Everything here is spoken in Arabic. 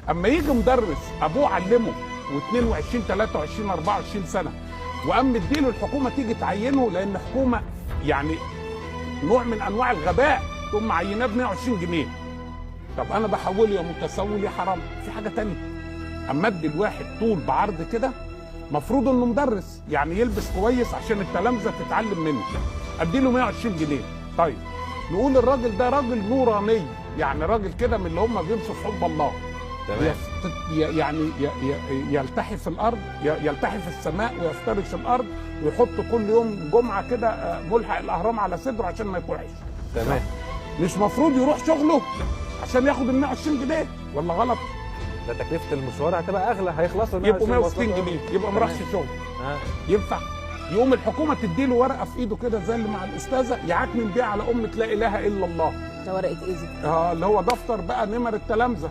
اما يجي مدرس ابوه علمه و22 23 24 سنه وقام مديله الحكومه تيجي تعينه، لان حكومه يعني نوع من انواع الغباء، تقوم معيناه ب 120 جنيه. طب انا بحوله يا متسول يا حرام. في حاجه ثانيه، اما ادي الواحد طول بعرض كده، مفروض انه مدرس يعني يلبس كويس عشان التلامذه تتعلم منه، اديله 120 جنيه. طيب نقول الراجل ده راجل نوراني، يعني راجل كده من اللي هم بيمشوا في حب الله، تمام. يعني يلتحي في الارض، يلتحي في السماء ويفترش الارض، ويحط كل يوم جمعه كده ملحق الاهرام على صدره عشان ما يكوعش. تمام. مش مفروض يروح شغله عشان ياخد ال 120 جنيه ولا غلط؟ ده تكلفه المشوار هتبقى اغلى، هيخلصوا يبقوا 160 جنيه، يبقى ما راحش شغل. ينفع؟ يقوم الحكومه تديله ورقه في ايده كده زي اللي مع الاستاذه يعكنن بيها على لا اله الا الله. ده ورقه ايه دي؟ اللي هو دفتر بقى نمر التلامذه.